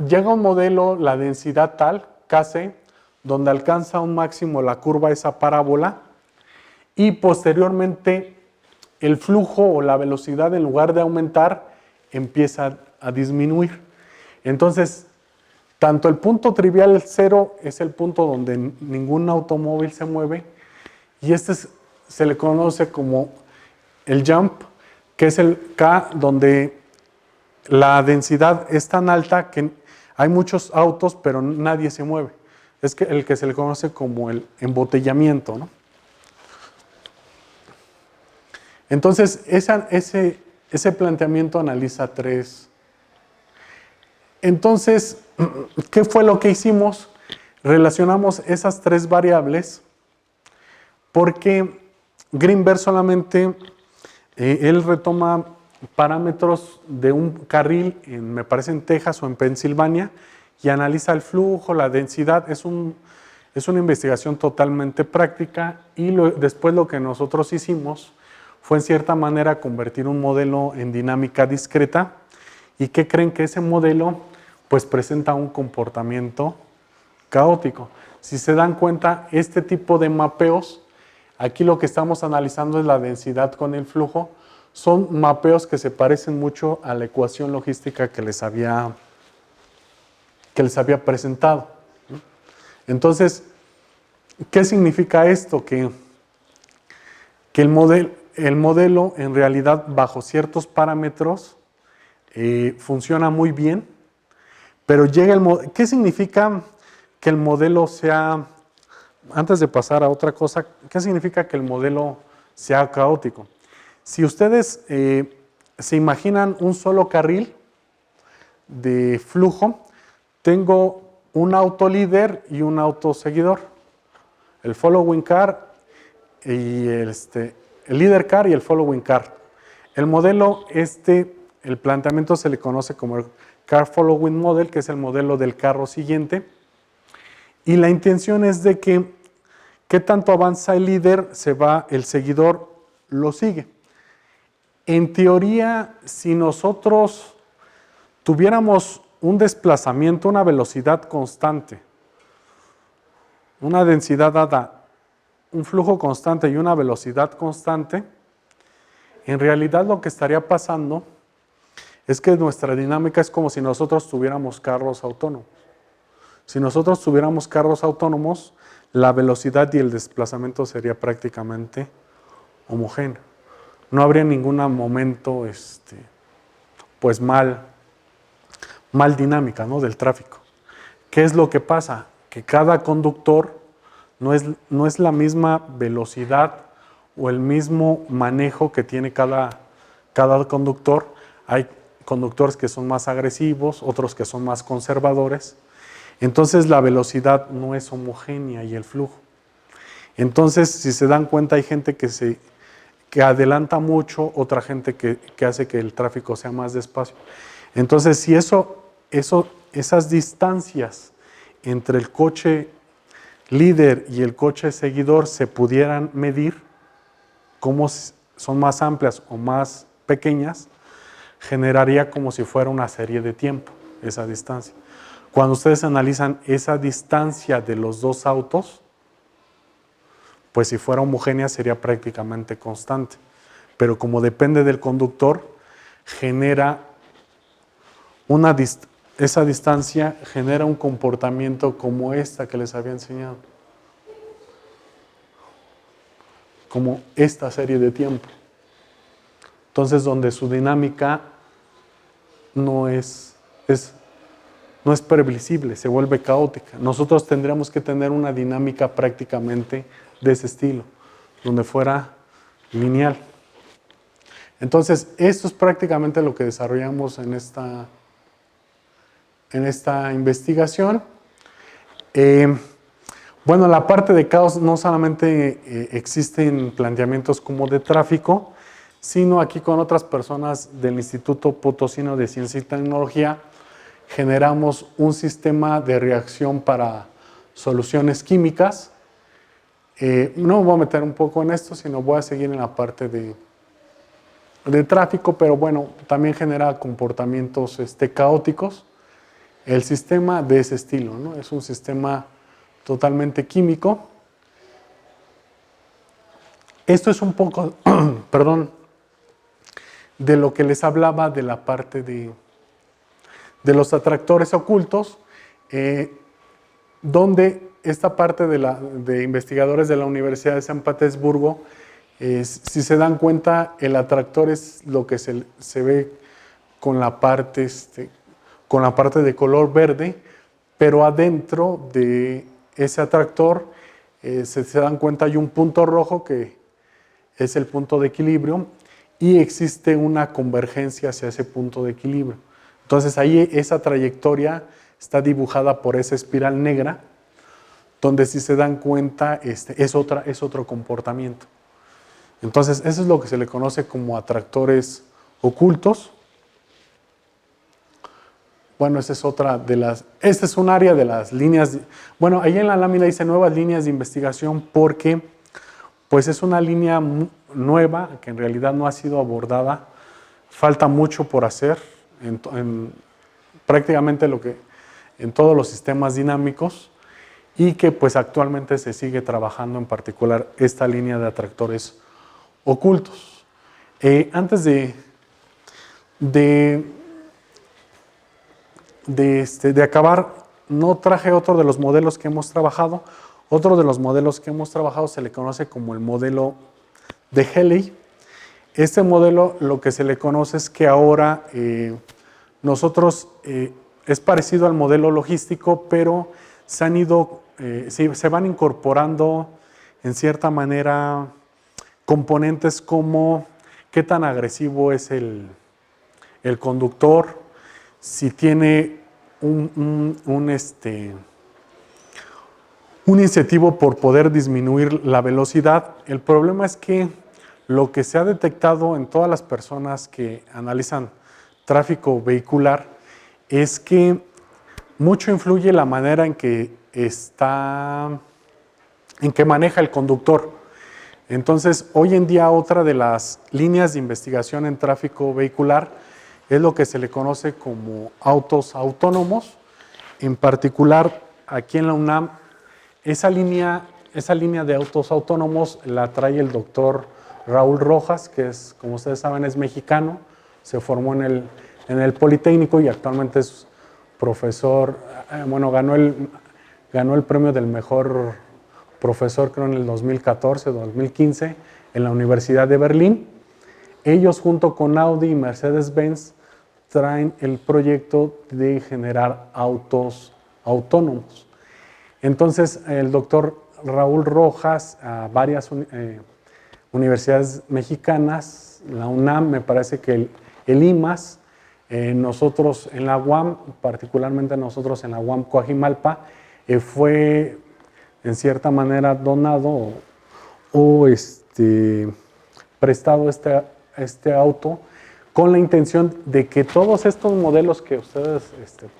llega un modelo, la densidad tal, Kc, donde alcanza un máximo la curva, esa parábola, y posteriormente el flujo o la velocidad, en lugar de aumentar, empieza a disminuir. Entonces, tanto el punto trivial 0 es el punto donde ningún automóvil se mueve, y se le conoce como el jump, que es el K, donde la densidad es tan alta que hay muchos autos, pero nadie se mueve. Es el que se le conoce como el embotellamiento, ¿no? Entonces, ese planteamiento analiza 3. Entonces, ¿qué fue lo que hicimos? Relacionamos esas 3 variables porque Greenberg solamente, él retoma parámetros de un carril, me parece en Texas o en Pensilvania, y analiza el flujo, la densidad. Es una investigación totalmente práctica, y después lo que nosotros hicimos fue en cierta manera convertir un modelo en dinámica discreta. ¿Y qué creen? Que ese modelo pues presenta un comportamiento caótico. Si se dan cuenta, este tipo de mapeos, aquí lo que estamos analizando es la densidad con el flujo. Son mapeos que se parecen mucho a la ecuación logística que les había presentado. Entonces, ¿qué significa esto? Que el modelo en realidad, bajo ciertos parámetros, funciona muy bien, pero ¿qué significa que el modelo sea, antes de pasar a otra cosa, qué significa que el modelo sea caótico? Si ustedes se imaginan un solo carril de flujo, tengo un auto líder y un auto seguidor. El following car y el leader car y el following car. El modelo, el planteamiento se le conoce como el car following model, que es el modelo del carro siguiente. Y la intención es de que qué tanto avanza el líder, el seguidor lo sigue. En teoría, si nosotros tuviéramos un desplazamiento, una velocidad constante, una densidad dada, un flujo constante y una velocidad constante, en realidad lo que estaría pasando es que nuestra dinámica es como si nosotros tuviéramos carros autónomos. Si nosotros tuviéramos carros autónomos, la velocidad y el desplazamiento sería prácticamente homogéneo. No habría ningún momento pues mal dinámica, ¿no?, del tráfico. ¿Qué es lo que pasa? Que cada conductor no es la misma velocidad o el mismo manejo que tiene cada conductor. Hay conductores que son más agresivos, otros que son más conservadores. Entonces la velocidad no es homogénea y el flujo. Entonces, si se dan cuenta, hay gente que adelanta mucho, otra gente que hace que el tráfico sea más despacio. Entonces, si esas distancias entre el coche líder y el coche seguidor se pudieran medir, cómo son más amplias o más pequeñas, generaría como si fuera una serie de tiempo, esa distancia. Cuando ustedes analizan esa distancia de los dos autos, pues si fuera homogénea sería prácticamente constante. Pero como depende del conductor, esa distancia genera un comportamiento como esta que les había enseñado. Como esta serie de tiempo. Entonces, donde su dinámica no es previsible, se vuelve caótica. Nosotros tendríamos que tener una dinámica prácticamente de ese estilo, donde fuera lineal. Entonces, esto es prácticamente lo que desarrollamos en esta investigación. Bueno, la parte de caos no solamente existen planteamientos como de tráfico, sino aquí con otras personas del Instituto Potosino de Ciencia y Tecnología generamos un sistema de reacción para soluciones químicas. No me voy a meter un poco en esto, sino voy a seguir en la parte de tráfico, pero bueno, también genera comportamientos caóticos. El sistema de ese estilo, ¿no? Es un sistema totalmente químico. Esto es un poco, perdón, de lo que les hablaba de la parte de los atractores ocultos, donde esta parte de investigadores de la Universidad de San Petersburgo, si se dan cuenta, el atractor es lo que se ve con la parte de color verde, pero adentro de ese atractor, se dan cuenta, hay un punto rojo que es el punto de equilibrio y existe una convergencia hacia ese punto de equilibrio. Entonces ahí esa trayectoria está dibujada por esa espiral negra, donde si se dan cuenta es otro comportamiento. Entonces eso es lo que se le conoce como atractores ocultos. Bueno, esta es un área de las líneas. Bueno, ahí en la lámina dice nuevas líneas de investigación porque pues es una línea nueva que en realidad no ha sido abordada. Falta mucho por hacer en prácticamente en todos los sistemas dinámicos y que pues actualmente se sigue trabajando en particular esta línea de atractores ocultos. Antes de acabar, no traje otro de los modelos que hemos trabajado. Otro de los modelos que hemos trabajado se le conoce como el modelo de Helly. Este modelo lo que se le conoce es que ahora nosotros es parecido al modelo logístico, pero se van incorporando en cierta manera componentes como qué tan agresivo es el conductor, si tiene un incentivo por poder disminuir la velocidad. El problema es que lo que se ha detectado en todas las personas que analizan tráfico vehicular es que mucho influye la manera en que maneja el conductor. Entonces, hoy en día otra de las líneas de investigación en tráfico vehicular es lo que se le conoce como autos autónomos. En particular, aquí en la UNAM, esa línea de autos autónomos la trae el doctor Raúl Rojas, que es, como ustedes saben, es mexicano, se formó en el Politécnico y actualmente es profesor, ganó el premio del mejor profesor, creo, en el 2014, 2015, en la Universidad de Berlín. Ellos, junto con Audi y Mercedes-Benz, traen el proyecto de generar autos autónomos. Entonces, el doctor Raúl Rojas, a varias universidades mexicanas, la UNAM, me parece que el IMAS, nosotros en la UAM, particularmente nosotros en la UAM Coajimalpa, fue en cierta manera donado o prestado este auto con la intención de que todos estos modelos que ustedes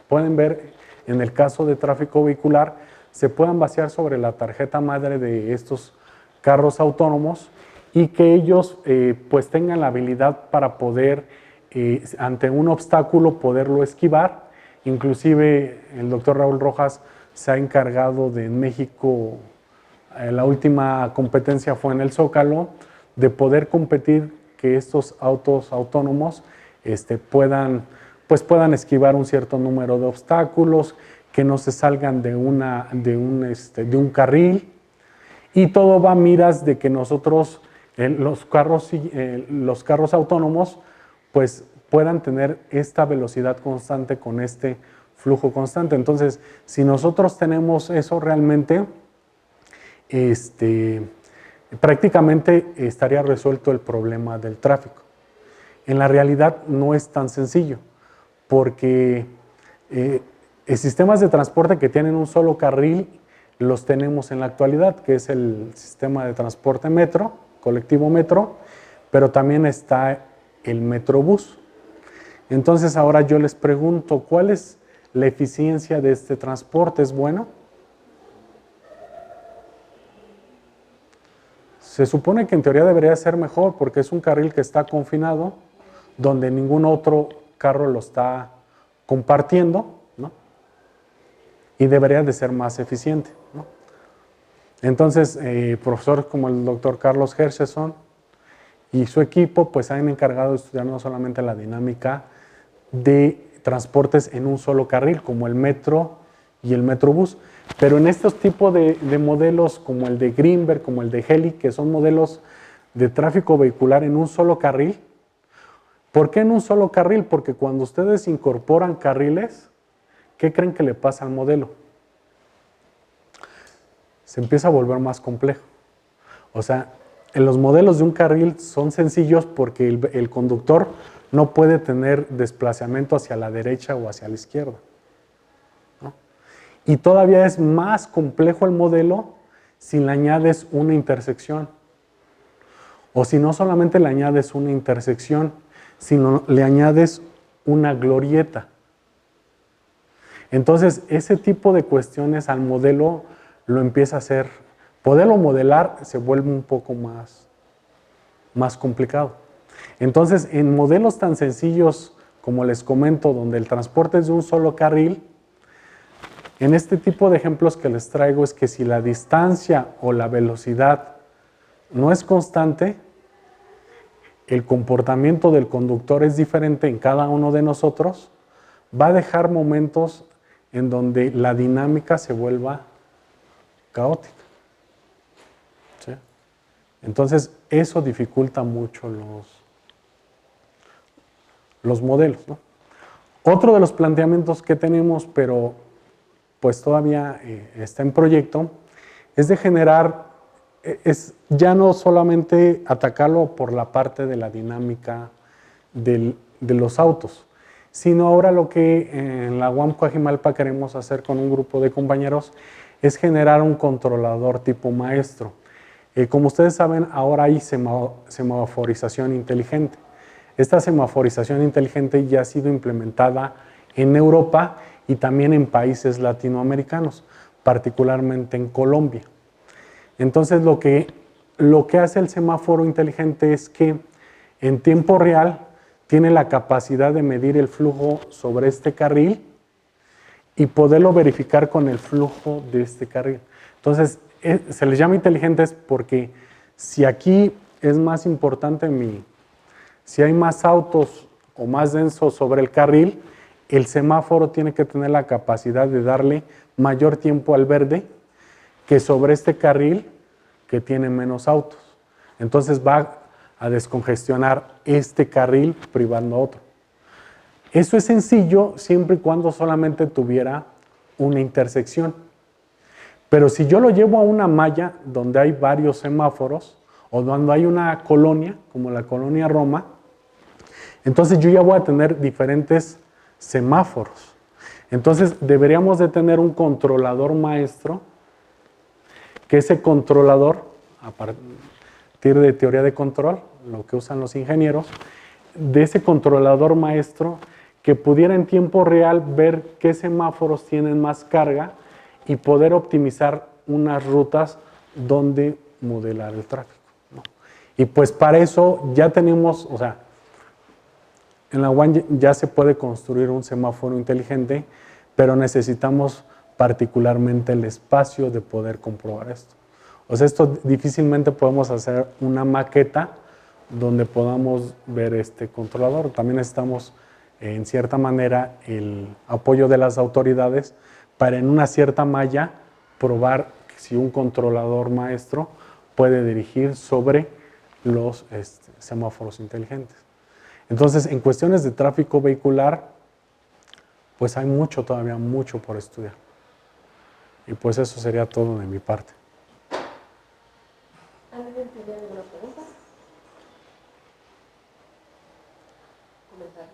pueden ver en el caso de tráfico vehicular se puedan vaciar sobre la tarjeta madre de estos carros autónomos y que ellos pues tengan la habilidad para poder ante un obstáculo poderlo esquivar. Inclusive el doctor Raúl Rojas se ha encargado de en México, la última competencia fue en el Zócalo, de poder competir que estos autos autónomos puedan esquivar un cierto número de obstáculos, que no se salgan de un carril, y todo va a miras de que nosotros, los carros autónomos, pues puedan tener esta velocidad constante con este flujo constante. Entonces, si nosotros tenemos eso realmente, prácticamente estaría resuelto el problema del tráfico. En la realidad no es tan sencillo, porque sistemas de transporte que tienen un solo carril los tenemos en la actualidad, que es el sistema de transporte metro, colectivo metro, pero también está el metrobús. Entonces ahora yo les pregunto, ¿cuál es la eficiencia de este transporte? ¿Es bueno? Se supone que en teoría debería ser mejor porque es un carril que está confinado, donde ningún otro carro lo está compartiendo, ¿no? Y debería de ser más eficiente, ¿no? Entonces, profesores como el doctor Carlos Hercheson y su equipo pues han encargado de estudiar no solamente la dinámica de transportes en un solo carril, como el metro y el metrobús, pero en estos tipos de modelos como el de Greenberg, como el de Heli, que son modelos de tráfico vehicular en un solo carril. ¿Por qué en un solo carril? Porque cuando ustedes incorporan carriles, ¿qué creen que le pasa al modelo? Se empieza a volver más complejo. O sea, en los modelos de un carril son sencillos porque el conductor no puede tener desplazamiento hacia la derecha o hacia la izquierda, ¿no? Y todavía es más complejo el modelo si le añades una intersección. O si no solamente le añades una intersección, sino le añades una glorieta. Entonces, ese tipo de cuestiones al modelo lo empieza a hacer. Poderlo modelar se vuelve un poco más complicado. Entonces, en modelos tan sencillos como les comento, donde el transporte es de un solo carril, en este tipo de ejemplos que les traigo es que si la distancia o la velocidad no es constante, el comportamiento del conductor es diferente en cada uno de nosotros, va a dejar momentos en donde la dinámica se vuelva caótica. ¿Sí? Entonces, eso dificulta mucho los modelos, ¿no? Otro de los planteamientos que tenemos, pero pues todavía está en proyecto, es de generar, ya no solamente atacarlo por la parte de la dinámica de los autos, sino ahora lo que en la UAM Coajimalpa queremos hacer con un grupo de compañeros es generar un controlador tipo maestro. Como ustedes saben, ahora hay semaforización inteligente. Esta semaforización inteligente ya ha sido implementada en Europa y también en países latinoamericanos, particularmente en Colombia. Entonces, lo que hace el semáforo inteligente es que en tiempo real tiene la capacidad de medir el flujo sobre este carril y poderlo verificar con el flujo de este carril. Entonces, se les llama inteligentes porque si aquí es más importante si hay más autos o más densos sobre el carril, el semáforo tiene que tener la capacidad de darle mayor tiempo al verde que sobre este carril que tiene menos autos. Entonces va a descongestionar este carril privando a otro. Eso es sencillo siempre y cuando solamente tuviera una intersección. Pero si yo lo llevo a una malla donde hay varios semáforos o donde hay una colonia, como la colonia Roma, entonces yo ya voy a tener diferentes semáforos. Entonces deberíamos de tener un controlador maestro, que ese controlador, a partir de teoría de control, lo que usan los ingenieros, de ese controlador maestro que pudiera en tiempo real ver qué semáforos tienen más carga y poder optimizar unas rutas donde modelar el tráfico, ¿no? Y pues para eso ya tenemos, o sea, en la UAM ya se puede construir un semáforo inteligente, pero necesitamos particularmente el espacio de poder comprobar esto. O sea, esto difícilmente podemos hacer una maqueta donde podamos ver este controlador. También necesitamos, en cierta manera, el apoyo de las autoridades para en una cierta malla probar si un controlador maestro puede dirigir sobre los semáforos inteligentes. Entonces, en cuestiones de tráfico vehicular, pues hay todavía mucho por estudiar. Y pues eso sería todo de mi parte. ¿Alguien tiene alguna pregunta? Comenzar.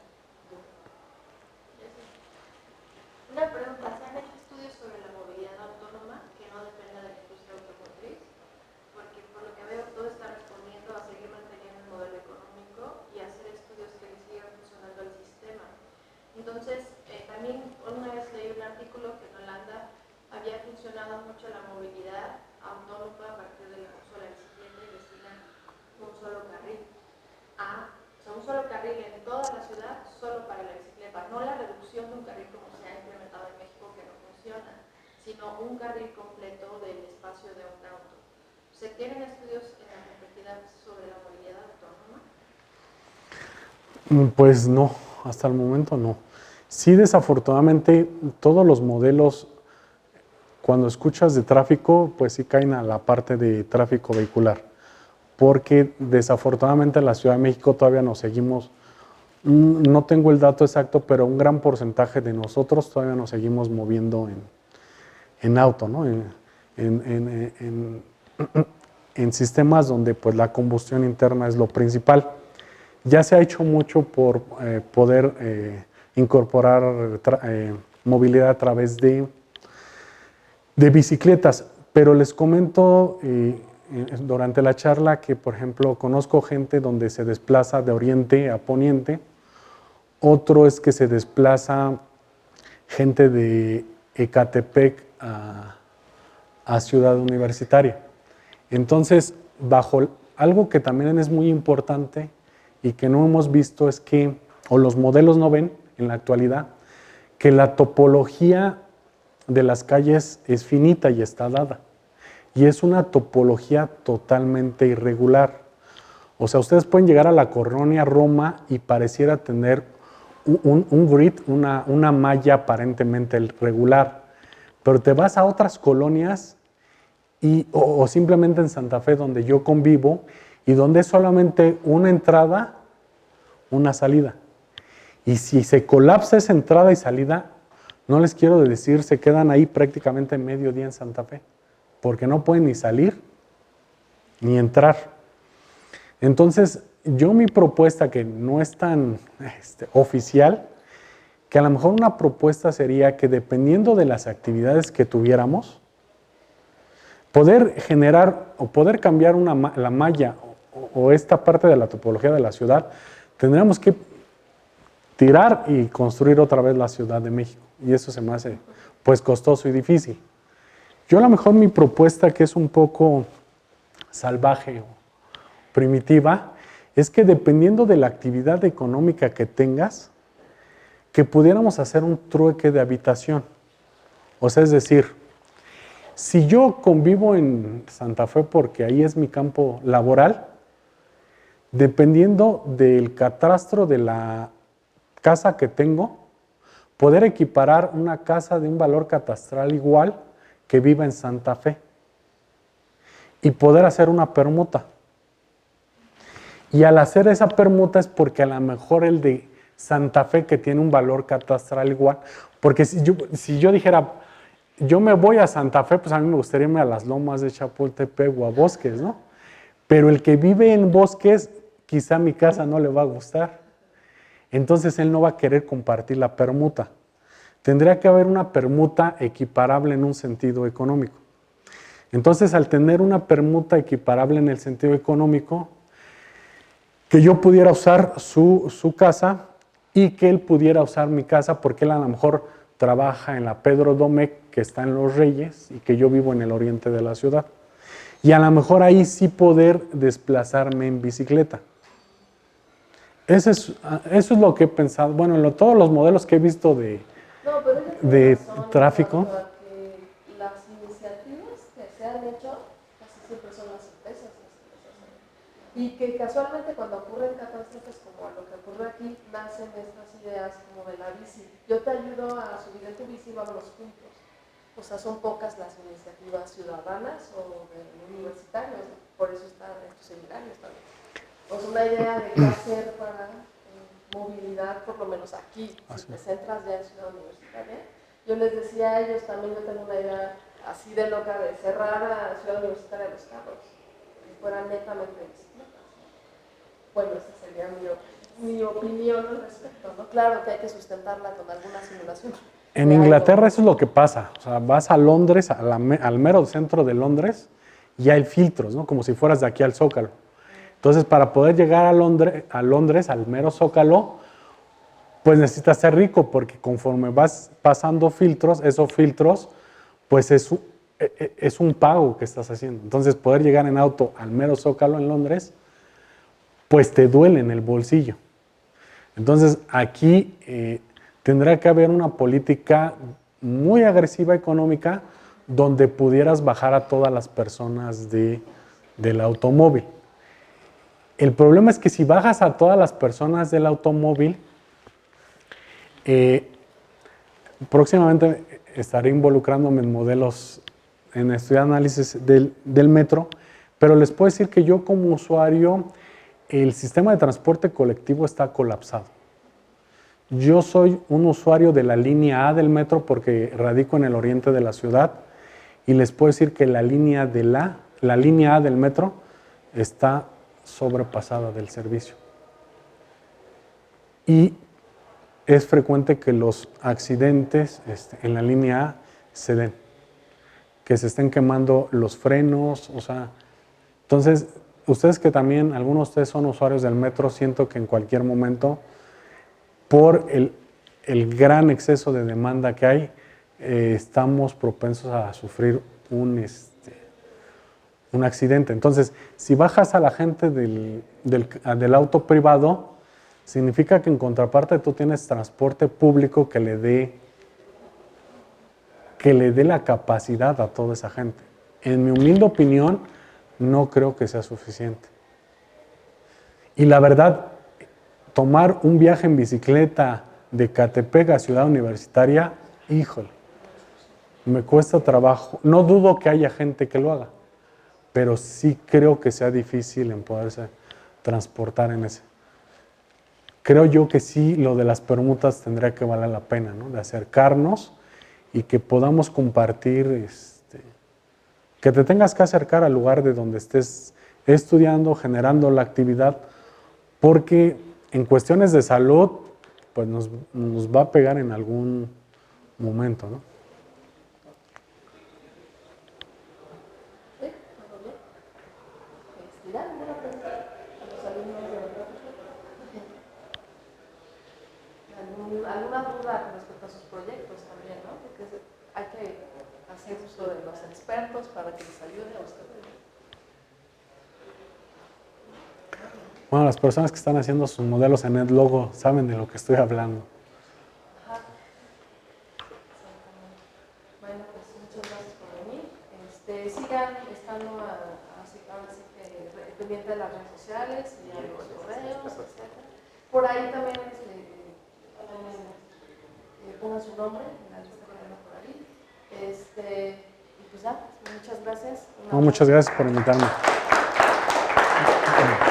Una pregunta, ¿se han hecho estudios sobre la movilidad autónoma que no dependa de la industria automotriz? Porque por lo que veo todo está respondiendo a seguir manteniendo el modelo económico y hacer estudios que le sigan funcionando al sistema. Entonces, también una vez leí un artículo que en Holanda había funcionado mucho la movilidad autónoma a partir del uso de la bicicleta y destinan un solo carril. Un solo carril en toda la ciudad solo para la bicicleta, no la reducción de un carril como se ha implementado en México que no funciona, sino un carril completo del espacio de un auto. ¿Se tienen estudios en la complejidad sobre la movilidad autónoma? Pues no, hasta el momento no. Sí, desafortunadamente, todos los modelos, cuando escuchas de tráfico, pues sí caen a la parte de tráfico vehicular. Porque desafortunadamente en la Ciudad de México todavía nos seguimos, no tengo el dato exacto, pero un gran porcentaje de nosotros todavía nos seguimos moviendo en auto, ¿no? En sistemas donde pues la combustión interna es lo principal. Ya se ha hecho mucho por poder incorporar movilidad a través de bicicletas, pero les comento durante la charla que, por ejemplo, conozco gente donde se desplaza de oriente a poniente, otro es que se desplaza gente de Ecatepec a Ciudad Universitaria. Entonces, algo que también es muy importante y que no hemos visto es que, o los modelos no ven en la actualidad, que la topología de las calles es finita y está dada. Y es una topología totalmente irregular. O sea, ustedes pueden llegar a la colonia Roma y pareciera tener un grid, una malla aparentemente regular. Pero te vas a otras colonias o simplemente en Santa Fe, donde yo convivo, y donde es solamente una entrada, una salida. Y si se colapsa esa entrada y salida, no les quiero decir, se quedan ahí prácticamente medio día en Santa Fe, porque no pueden ni salir ni entrar. Entonces, mi propuesta, que no es tan oficial, que a lo mejor una propuesta sería que dependiendo de las actividades que tuviéramos, poder generar o poder cambiar la malla o esta parte de la topología de la ciudad, tendríamos que tirar y construir otra vez la Ciudad de México. Y eso se me hace pues costoso y difícil. Yo a lo mejor mi propuesta, que es un poco salvaje o primitiva, es que dependiendo de la actividad económica que tengas, que pudiéramos hacer un trueque de habitación. O sea, es decir, si yo convivo en Santa Fe porque ahí es mi campo laboral, dependiendo del catastro de la casa que tengo, poder equiparar una casa de un valor catastral igual que viva en Santa Fe y poder hacer una permuta. Y al hacer esa permuta es porque a lo mejor el de Santa Fe, que tiene un valor catastral igual, porque si yo dijera, yo me voy a Santa Fe, pues a mí me gustaría irme a las lomas de Chapultepec o a Bosques, ¿no? Pero el que vive en Bosques, quizá mi casa no le va a gustar. Entonces él no va a querer compartir la permuta. Tendría que haber una permuta equiparable en un sentido económico. Entonces, al tener una permuta equiparable en el sentido económico, que yo pudiera usar su casa y que él pudiera usar mi casa, porque él a lo mejor trabaja en la Pedro Domecq, que está en Los Reyes, y que yo vivo en el oriente de la ciudad. Y a lo mejor ahí sí poder desplazarme en bicicleta. Eso es lo que he pensado. Bueno, todos los modelos que he visto de tráfico. Que las iniciativas que se han hecho casi siempre son las empresas las que las hacen. Y que casualmente cuando ocurren catástrofes como lo que ocurre aquí, nacen estas ideas como de la bici. Yo te ayudo a subir en tu bici, vámonos juntos. O sea, son pocas las iniciativas ciudadanas o de universitarios, ¿no? Por eso están estos seminarios también. Pues una idea de qué hacer para movilidad, por lo menos aquí, si te centras ya en Ciudad Universitaria. Yo les decía a ellos también, yo tengo una idea así de loca de cerrar a Ciudad Universitaria los carros, que fueran netamente bicicletas. Bueno, esa sería mi opinión al respecto, ¿no? Claro que hay que sustentarla con alguna simulación. En Inglaterra eso es lo que pasa. O sea, vas a Londres, al mero centro de Londres, y hay filtros, ¿no? Como si fueras de aquí al Zócalo. Entonces, para poder llegar a Londres, al mero Zócalo, pues necesitas ser rico, porque conforme vas pasando filtros, esos filtros, pues es un pago que estás haciendo. Entonces, poder llegar en auto al mero Zócalo en Londres, pues te duele en el bolsillo. Entonces, aquí tendrá que haber una política muy agresiva económica donde pudieras bajar a todas las personas del automóvil. El problema es que si bajas a todas las personas del automóvil, próximamente estaré involucrándome en modelos, en estudiar análisis del metro, pero les puedo decir que yo como usuario, el sistema de transporte colectivo está colapsado. Yo soy un usuario de la línea A del metro porque radico en el oriente de la ciudad y les puedo decir que la línea A del metro está sobrepasada del servicio. Y es frecuente que los accidentes en la línea A se den, que se estén quemando los frenos, o sea, entonces, ustedes que también, algunos de ustedes son usuarios del metro, siento que en cualquier momento, por el gran exceso de demanda que hay, estamos propensos a sufrir un accidente. Entonces, si bajas a la gente del auto privado, significa que en contraparte tú tienes transporte público que le dé la capacidad a toda esa gente. En mi humilde opinión, no creo que sea suficiente. Y la verdad, tomar un viaje en bicicleta de Catepec a Ciudad Universitaria, híjole, me cuesta trabajo. No dudo que haya gente que lo haga, pero sí creo que sea difícil en poderse transportar en ese. Creo yo que sí, lo de las permutas tendría que valer la pena, ¿no? De acercarnos y que podamos compartir, que te tengas que acercar al lugar de donde estés estudiando, generando la actividad, porque en cuestiones de salud, pues nos va a pegar en algún momento, ¿no? ¿Sí? ¿Todo bien? ¿Ya? ¿Alguna pregunta a los alumnos de la ¿Alguna duda con respecto a sus proyectos también, ¿no? Porque hay que hacer uso de los expertos para que les ayude a ustedes. Bueno, las personas que están haciendo sus modelos en NetLogo saben de lo que estoy hablando. Ajá. Exactamente. Bueno, pues muchas gracias por venir. Sigan estando ahora sí que pendiente de las redes sociales y a los correos, etc. Por ahí también pongan su nombre en la lista que ven por ahí. Y pues ya, muchas gracias. No, muchas gracias por invitarme.